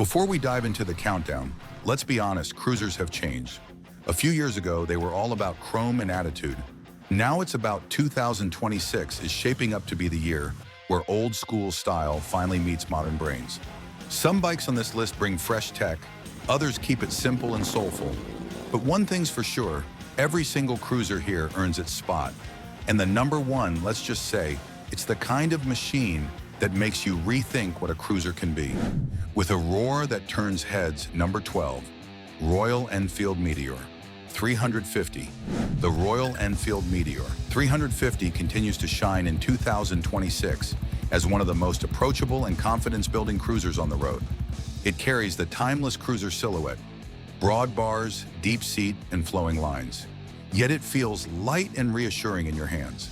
Before we dive into the countdown, let's be honest, cruisers have changed. A few years ago, they were all about chrome and attitude. Now it's about 2026 is shaping up to be the year where old school style finally meets modern brains. Some bikes on this list bring fresh tech, others keep it simple and soulful. But one thing's for sure, every single cruiser here earns its spot. And the number one, let's just say, it's the kind of machine that makes you rethink what a cruiser can be. With a roar that turns heads, number 12, Royal Enfield Meteor 350. The Royal Enfield Meteor 350 continues to shine in 2026 as one of the most approachable and confidence-building cruisers on the road. It carries the timeless cruiser silhouette, broad bars, deep seat, and flowing lines. Yet it feels light and reassuring in your hands.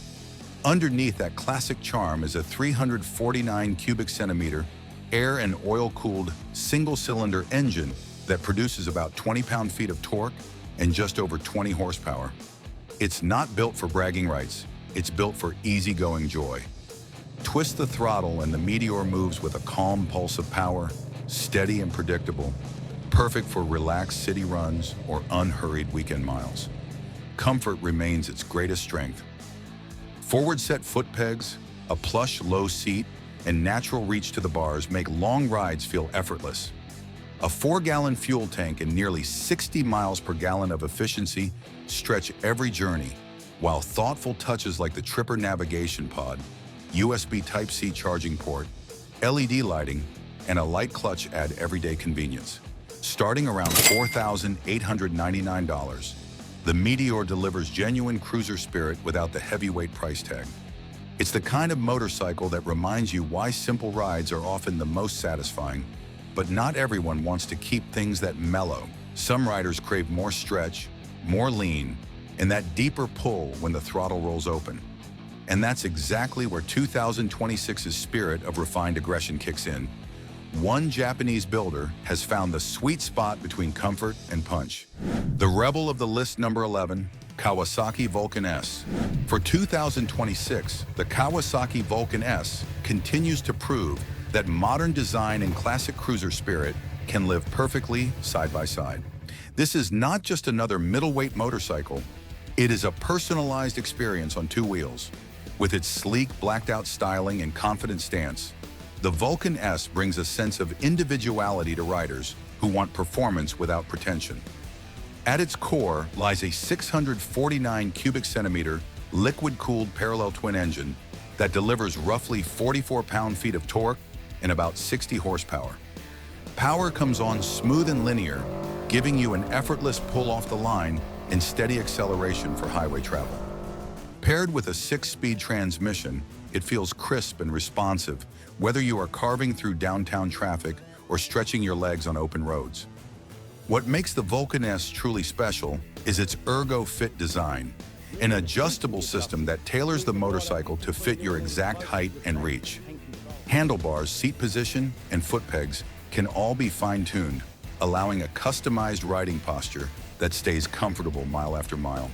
Underneath that classic charm is a 349 cubic centimeter air and oil-cooled single-cylinder engine that produces about 20 pound-feet of torque and just over 20 horsepower. It's not built for bragging rights, it's built for easygoing joy. Twist the throttle and the Meteor moves with a calm pulse of power, steady and predictable, perfect for relaxed city runs or unhurried weekend miles. Comfort remains its greatest strength. Forward-set foot pegs, a plush low seat, and natural reach to the bars make long rides feel effortless. A 4-gallon fuel tank and nearly 60 miles per gallon of efficiency stretch every journey, while thoughtful touches like the Tripper navigation pod, USB Type-C charging port, LED lighting, and a light clutch add everyday convenience. Starting around $4,899, the Meteor delivers genuine cruiser spirit without the heavyweight price tag. It's the kind of motorcycle that reminds you why simple rides are often the most satisfying. But not everyone wants to keep things that mellow. Some riders crave more stretch, more lean, and that deeper pull when the throttle rolls open. And that's exactly where 2026's spirit of refined aggression kicks in. One Japanese builder has found the sweet spot between comfort and punch. The rebel of the list, number 11, Kawasaki Vulcan S. For 2026, the Kawasaki Vulcan S continues to prove that modern design and classic cruiser spirit can live perfectly side by side. This is not just another middleweight motorcycle, it is a personalized experience on two wheels. With its sleek, blacked-out styling and confident stance, the Vulcan S brings a sense of individuality to riders who want performance without pretension. At its core lies a 649 cubic centimeter liquid-cooled parallel twin engine that delivers roughly 44 pound-feet of torque and about 60 horsepower. Power comes on smooth and linear, giving you an effortless pull off the line and steady acceleration for highway travel. Paired with a 6-speed transmission, it feels crisp and responsive, whether you are carving through downtown traffic or stretching your legs on open roads. What makes the Vulcan S truly special is its ergo-fit design, an adjustable system that tailors the motorcycle to fit your exact height and reach. Handlebars, seat position, and foot pegs can all be fine-tuned, allowing a customized riding posture that stays comfortable mile after mile.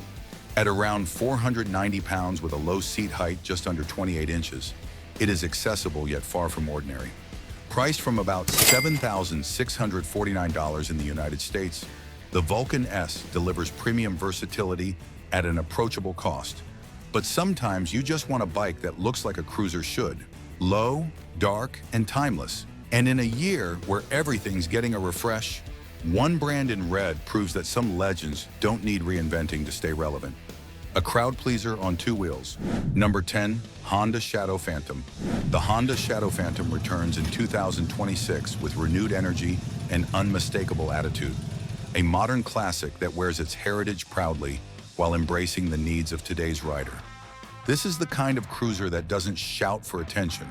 At around 490 pounds with a low seat height just under 28 inches, it is accessible yet far from ordinary. Priced from about $7,649 in the United States, the Vulcan S delivers premium versatility at an approachable cost. But sometimes you just want a bike that looks like a cruiser should. Low, dark, and timeless. And in a year where everything's getting a refresh, one brand in red proves that some legends don't need reinventing to stay relevant. A crowd pleaser on two wheels. Number 10, Honda Shadow Phantom. The Honda Shadow Phantom returns in 2026 with renewed energy and unmistakable attitude. A modern classic that wears its heritage proudly while embracing the needs of today's rider. This is the kind of cruiser that doesn't shout for attention.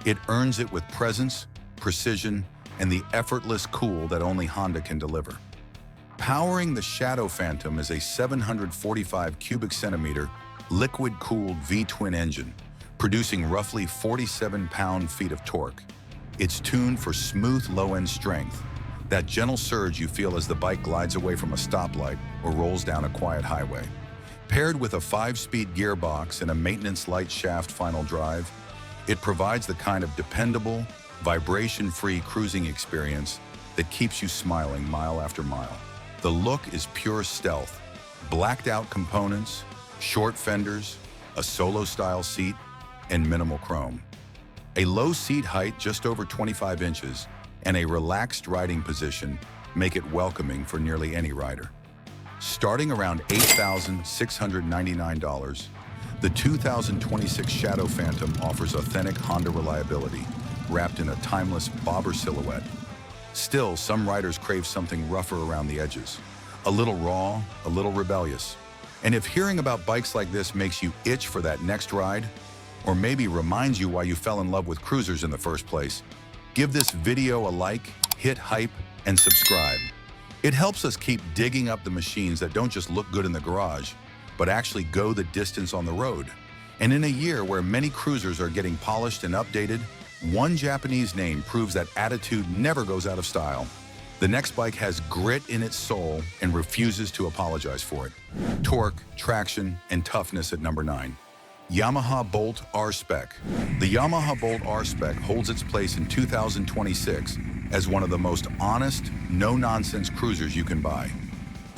It earns it with presence, precision, and the effortless cool that only Honda can deliver. Powering the Shadow Phantom is a 745 cubic centimeter liquid-cooled V-twin engine, producing roughly 47 pound-feet of torque. It's tuned for smooth low-end strength, that gentle surge you feel as the bike glides away from a stoplight or rolls down a quiet highway. Paired with a 5-speed gearbox and a maintenance light shaft final drive, it provides the kind of dependable, vibration-free cruising experience that keeps you smiling mile after mile. The look is pure stealth. Blacked out components, short fenders, a solo-style seat, and minimal chrome. A low seat height just over 25 inches and a relaxed riding position make it welcoming for nearly any rider. Starting around $8,699, the 2026 Shadow Phantom offers authentic Honda reliability, wrapped in a timeless bobber silhouette. Still, some riders crave something rougher around the edges, a little raw, a little rebellious. And if hearing about bikes like this makes you itch for that next ride, or maybe reminds you why you fell in love with cruisers in the first place, give this video a like, hit hype, and subscribe. It helps us keep digging up the machines that don't just look good in the garage, but actually go the distance on the road. And in a year where many cruisers are getting polished and updated, one Japanese name proves that attitude never goes out of style. The next bike has grit in its soul and refuses to apologize for it. Torque, traction, and toughness at number 9. Yamaha Bolt R-Spec. The Yamaha Bolt R-Spec holds its place in 2026 as one of the most honest, no-nonsense cruisers you can buy.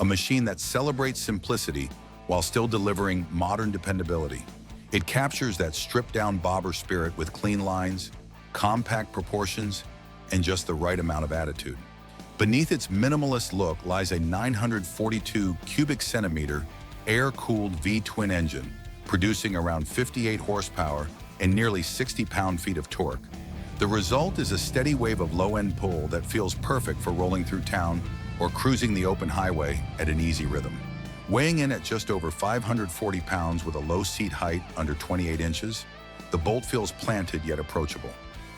A machine that celebrates simplicity while still delivering modern dependability. It captures that stripped-down bobber spirit with clean lines, compact proportions, and just the right amount of attitude. Beneath its minimalist look lies a 942 cubic centimeter air-cooled V-twin engine, producing around 58 horsepower and nearly 60 pound-feet of torque. The result is a steady wave of low-end pull that feels perfect for rolling through town or cruising the open highway at an easy rhythm. Weighing in at just over 540 pounds with a low seat height under 28 inches, the Bolt feels planted yet approachable.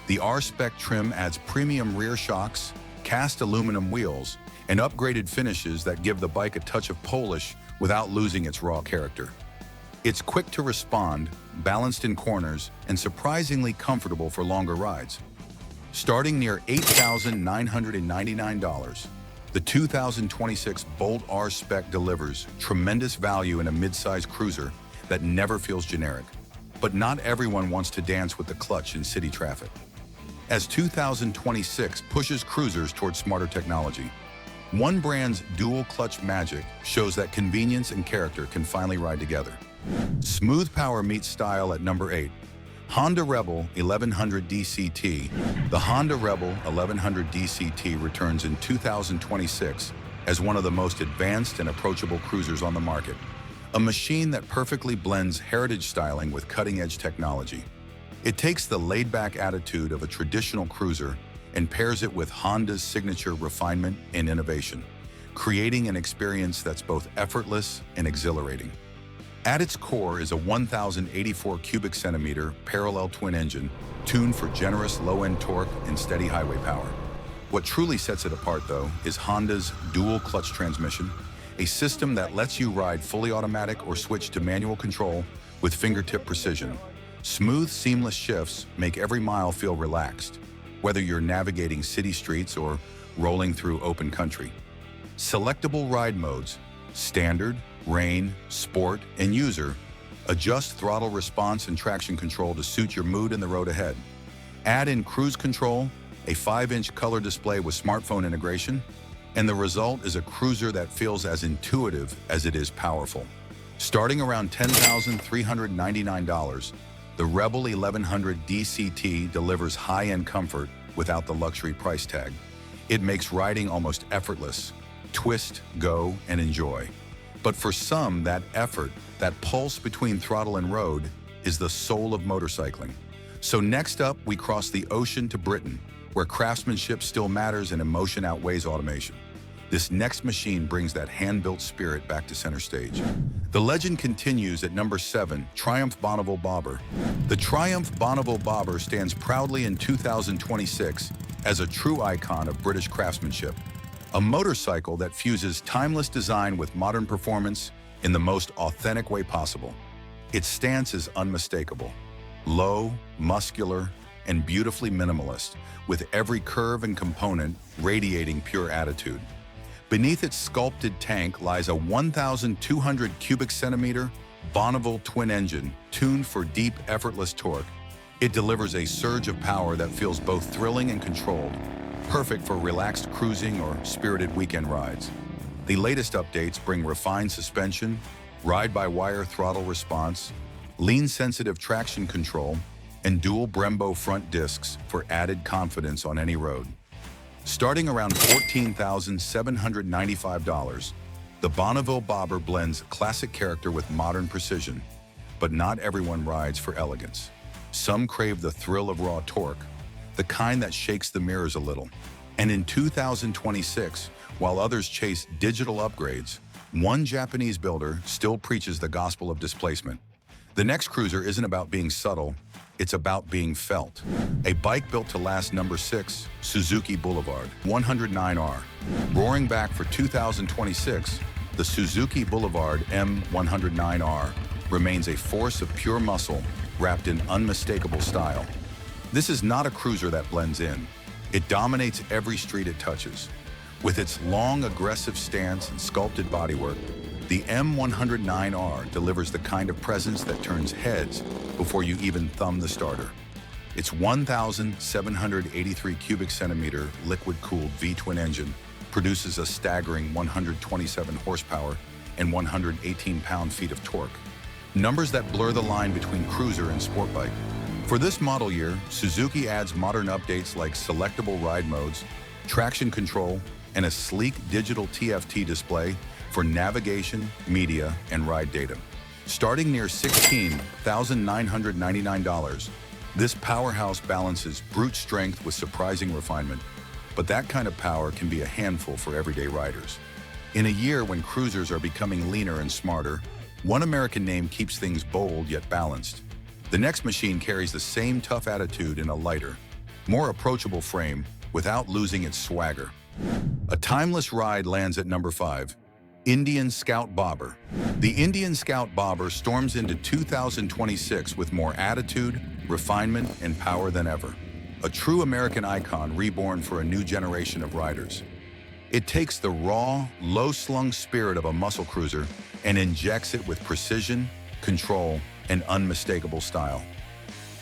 The R-Spec trim adds premium rear shocks, cast aluminum wheels, and upgraded finishes that give the bike a touch of polish without losing its raw character. It's quick to respond, balanced in corners, and surprisingly comfortable for longer rides. Starting near $8,999, the 2026 Bolt R-Spec delivers tremendous value in a mid-size cruiser that never feels generic. But not everyone wants to dance with the clutch in city traffic. As 2026 pushes cruisers towards smarter technology, one brand's dual-clutch magic shows that convenience and character can finally ride together. Smooth power meets style at number 8. Honda Rebel 1100 DCT. The Honda Rebel 1100 DCT returns in 2026 as one of the most advanced and approachable cruisers on the market. A machine that perfectly blends heritage styling with cutting-edge technology. It takes the laid-back attitude of a traditional cruiser and pairs it with Honda's signature refinement and innovation, creating an experience that's both effortless and exhilarating. At its core is a 1,084 cubic centimeter parallel twin engine tuned for generous low-end torque and steady highway power. What truly sets it apart, though, is Honda's dual-clutch transmission, a system that lets you ride fully automatic or switch to manual control with fingertip precision. Smooth, seamless shifts make every mile feel relaxed, whether you're navigating city streets or rolling through open country. Selectable ride modes, standard, rain, sport, and user, adjust throttle response and traction control to suit your mood and the road ahead. Add in cruise control, a 5-inch color display with smartphone integration, and the result is a cruiser that feels as intuitive as it is powerful. Starting around $10,399, the Rebel 1100 DCT delivers high-end comfort without the luxury price tag. It makes riding almost effortless. Twist, go, and enjoy. But for some, that effort, that pulse between throttle and road, is the soul of motorcycling. So next up, we cross the ocean to Britain, where craftsmanship still matters and emotion outweighs automation. This next machine brings that hand-built spirit back to center stage. The legend continues at number 7, Triumph Bonneville Bobber. The Triumph Bonneville Bobber stands proudly in 2026 as a true icon of British craftsmanship. A motorcycle that fuses timeless design with modern performance in the most authentic way possible. Its stance is unmistakable. Low, muscular, and beautifully minimalist, with every curve and component radiating pure attitude. Beneath its sculpted tank lies a 1,200 cubic centimeter Bonneville twin engine tuned for deep, effortless torque. It delivers a surge of power that feels both thrilling and controlled, perfect for relaxed cruising or spirited weekend rides. The latest updates bring refined suspension, ride-by-wire throttle response, lean-sensitive traction control, and dual Brembo front discs for added confidence on any road. Starting around $14,795, the Bonneville Bobber blends classic character with modern precision, but not everyone rides for elegance. Some crave the thrill of raw torque, the kind that shakes the mirrors a little. And in 2026, while others chase digital upgrades, one Japanese builder still preaches the gospel of displacement. The next cruiser isn't about being subtle, it's about being felt. A bike built to last, number 6, Suzuki Boulevard 109R. Roaring back for 2026, the Suzuki Boulevard M109R remains a force of pure muscle wrapped in unmistakable style. This is not a cruiser that blends in. It dominates every street it touches. With its long, aggressive stance and sculpted bodywork, the M109R delivers the kind of presence that turns heads before you even thumb the starter. Its 1,783 cubic centimeter liquid-cooled V-twin engine produces a staggering 127 horsepower and 118 pound-feet of torque, numbers that blur the line between cruiser and sport bike. For this model year, Suzuki adds modern updates like selectable ride modes, traction control, and a sleek digital TFT display for navigation, media, and ride data. Starting near $16,999, this powerhouse balances brute strength with surprising refinement, but that kind of power can be a handful for everyday riders. In a year when cruisers are becoming leaner and smarter, one American name keeps things bold yet balanced. The next machine carries the same tough attitude in a lighter, more approachable frame without losing its swagger. A timeless ride lands at number 5, Indian Scout Bobber. The Indian Scout Bobber storms into 2026 with more attitude, refinement, and power than ever. A true American icon reborn for a new generation of riders. It takes the raw, low-slung spirit of a muscle cruiser and injects it with precision, control, and unmistakable style.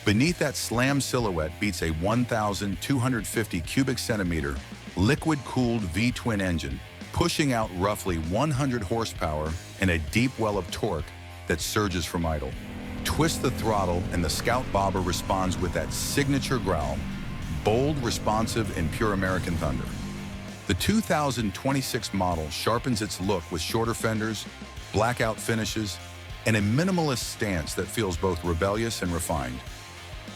Beneath that slam silhouette beats a 1,250 cubic centimeter liquid-cooled V-twin engine, pushing out roughly 100 horsepower and a deep well of torque that surges from idle. Twist the throttle and the Scout Bobber responds with that signature growl, bold, responsive, and pure American thunder. The 2026 model sharpens its look with shorter fenders, blackout finishes, and a minimalist stance that feels both rebellious and refined.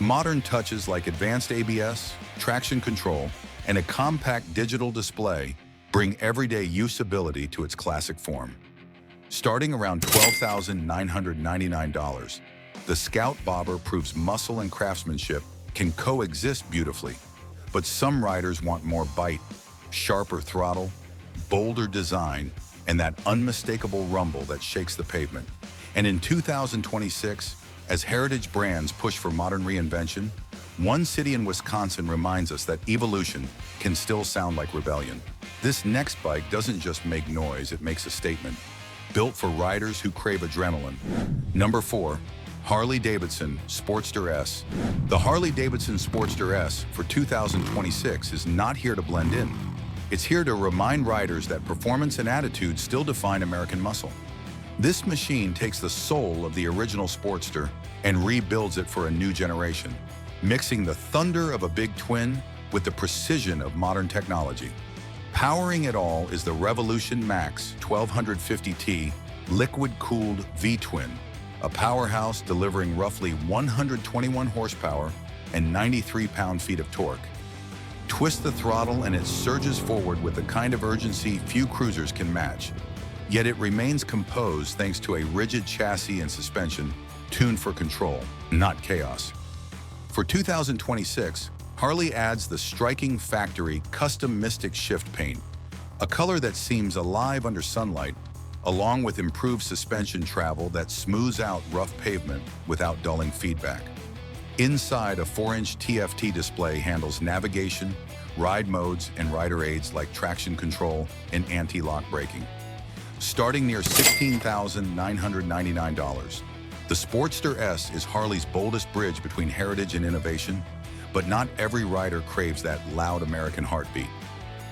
Modern touches like advanced ABS, traction control, and a compact digital display bring everyday usability to its classic form. Starting around $12,999, the Scout Bobber proves muscle and craftsmanship can coexist beautifully, but some riders want more bite, sharper throttle, bolder design, and that unmistakable rumble that shakes the pavement. And in 2026, as heritage brands push for modern reinvention, one city in Wisconsin reminds us that evolution can still sound like rebellion. This next bike doesn't just make noise, it makes a statement. Built for riders who crave adrenaline. Number 4, Harley-Davidson Sportster S. The Harley-Davidson Sportster S for 2026 is not here to blend in. It's here to remind riders that performance and attitude still define American muscle. This machine takes the soul of the original Sportster and rebuilds it for a new generation, mixing the thunder of a big twin with the precision of modern technology. Powering it all is the Revolution Max 1250T liquid-cooled V-twin, a powerhouse delivering roughly 121 horsepower and 93 pound-feet of torque. Twist the throttle and it surges forward with the kind of urgency few cruisers can match. Yet it remains composed thanks to a rigid chassis and suspension tuned for control, not chaos. For 2026, Harley adds the striking factory custom Mystic Shift paint, a color that seems alive under sunlight, along with improved suspension travel that smooths out rough pavement without dulling feedback. Inside, a 4-inch TFT display handles navigation, ride modes, and rider aids like traction control and anti-lock braking. Starting near $16,999, the Sportster S is Harley's boldest bridge between heritage and innovation, But not every rider craves that loud American heartbeat.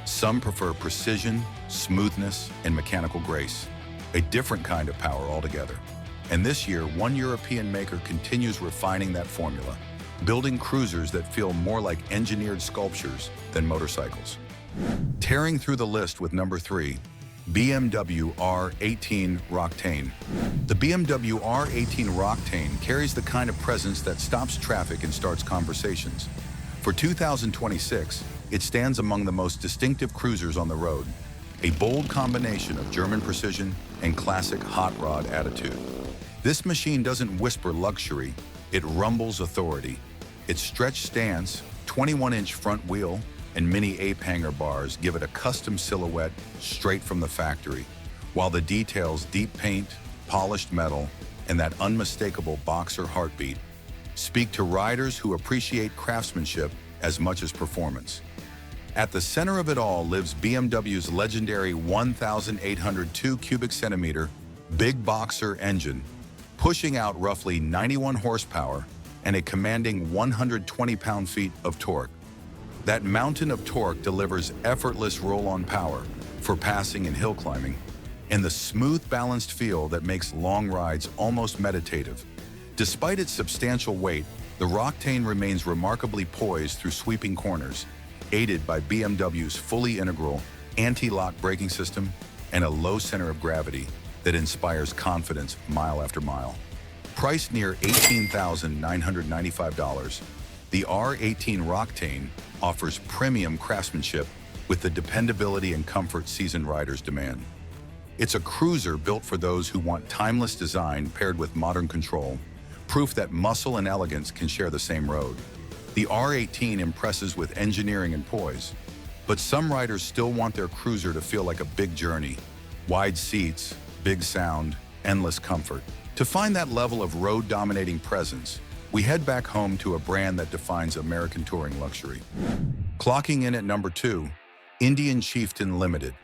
Some prefer precision, smoothness, and mechanical grace, a different kind of power altogether. And this year, one European maker continues refining that formula, building cruisers that feel more like engineered sculptures than motorcycles. Tearing through the list with number 3, BMW R18 Roctane. The BMW R18 Roctane carries the kind of presence that stops traffic and starts conversations. For 2026, it stands among the most distinctive cruisers on the road, a bold combination of German precision and classic hot rod attitude. This machine doesn't whisper luxury, it rumbles authority. Its stretched stance, 21-inch front wheel, and mini ape hanger bars give it a custom silhouette straight from the factory, while the details, deep paint, polished metal, and that unmistakable boxer heartbeat speak to riders who appreciate craftsmanship as much as performance. At the center of it all lives BMW's legendary 1,802 cubic centimeter big boxer engine, pushing out roughly 91 horsepower and a commanding 120 pound-feet of torque. That mountain of torque delivers effortless roll-on power for passing and hill climbing, and the smooth, balanced feel that makes long rides almost meditative. Despite its substantial weight, the Roctane remains remarkably poised through sweeping corners, aided by BMW's fully integral anti-lock braking system and a low center of gravity that inspires confidence mile after mile. Priced near $18,995, the R18 Roctane offers premium craftsmanship with the dependability and comfort seasoned riders demand. It's a cruiser built for those who want timeless design paired with modern control, proof that muscle and elegance can share the same road. The R18 impresses with engineering and poise, but some riders still want their cruiser to feel like a big journey. Wide seats, big sound, endless comfort. To find that level of road-dominating presence, we head back home to a brand that defines American touring luxury. Clocking in at number 2, Indian Chieftain Limited.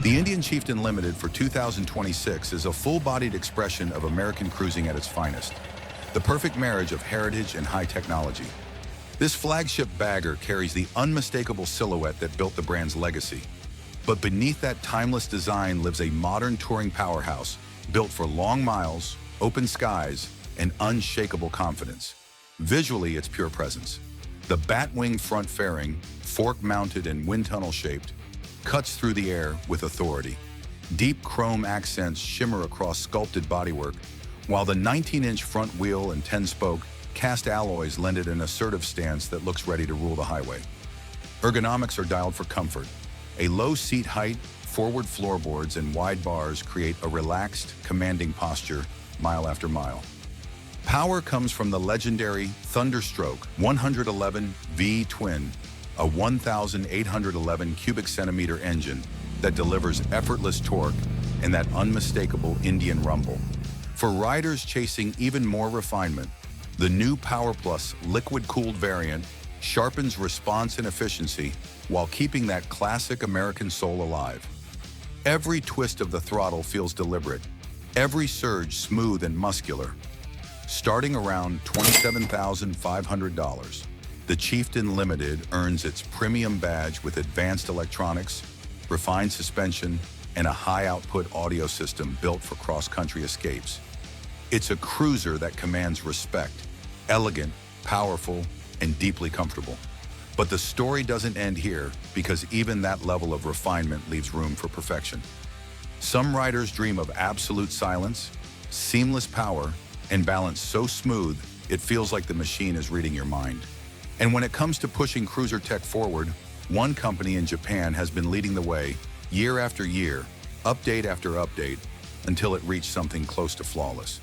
The Indian Chieftain Limited for 2026 is a full-bodied expression of American cruising at its finest, the perfect marriage of heritage and high technology. This flagship bagger carries the unmistakable silhouette that built the brand's legacy. But beneath that timeless design lives a modern touring powerhouse built for long miles, open skies, and unshakable confidence. Visually, it's pure presence. The bat-wing front fairing, fork-mounted and wind tunnel-shaped, cuts through the air with authority. Deep chrome accents shimmer across sculpted bodywork, while the 19-inch front wheel and 10-spoke cast alloys lend it an assertive stance that looks ready to rule the highway. Ergonomics are dialed for comfort. A low seat height, forward floorboards, and wide bars create a relaxed, commanding posture mile after mile. Power comes from the legendary Thunderstroke 111 V-twin, a 1,811 cubic centimeter engine that delivers effortless torque and that unmistakable Indian rumble. For riders chasing even more refinement, the new Power Plus liquid-cooled variant sharpens response and efficiency while keeping that classic American soul alive. Every twist of the throttle feels deliberate, every surge smooth and muscular. Starting around $27,500, the Chieftain Limited earns its premium badge with advanced electronics, refined suspension, and a high-output audio system built for cross-country escapes. It's a cruiser that commands respect, elegant, powerful, and deeply comfortable. But the story doesn't end here, because even that level of refinement leaves room for perfection. Some riders dream of absolute silence, seamless power, and balance so smooth, it feels like the machine is reading your mind. And when it comes to pushing cruiser tech forward, one company in Japan has been leading the way, year after year, update after update, until it reached something close to flawless.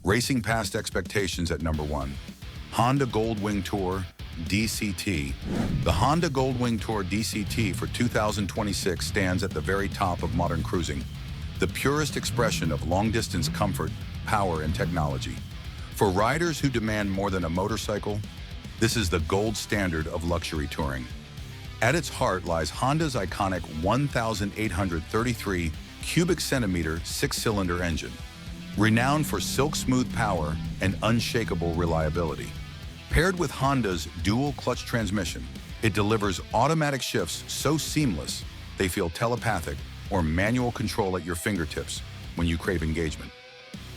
Racing past expectations at number 1, Honda Goldwing Tour DCT. The Honda Goldwing Tour DCT for 2026 stands at the very top of modern cruising, the purest expression of long-distance comfort, power, and technology. For riders who demand more than a motorcycle, this is the gold standard of luxury touring. At its heart lies Honda's iconic 1,833 cubic centimeter 6-cylinder engine, renowned for silk-smooth power and unshakable reliability. Paired with Honda's dual clutch transmission, it delivers automatic shifts so seamless they feel telepathic or manual control at your fingertips when you crave engagement.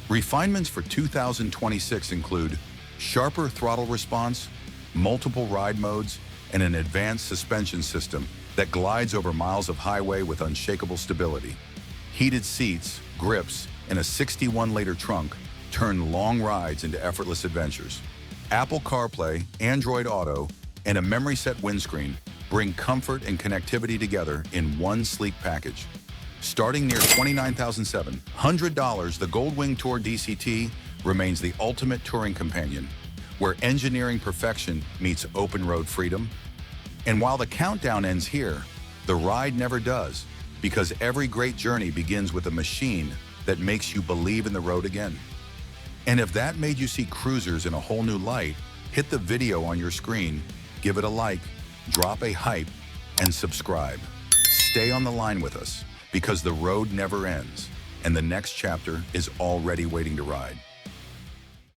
Refinements for 2026 include sharper throttle response, multiple ride modes, and an advanced suspension system that glides over miles of highway with unshakable stability. Heated seats, grips, and a 61-liter trunk turn long rides into effortless adventures. Apple CarPlay, Android Auto, and a memory-set windscreen bring comfort and connectivity together in one sleek package. Starting near $29,700, the Goldwing Tour DCT remains the ultimate touring companion, where engineering perfection meets open-road freedom. And while the countdown ends here, the ride never does, because every great journey begins with a machine that makes you believe in the road again. And if that made you see cruisers in a whole new light, hit the video on your screen, give it a like, drop a hype, and subscribe. Stay on the line with us, because the road never ends, and the next chapter is already waiting to ride.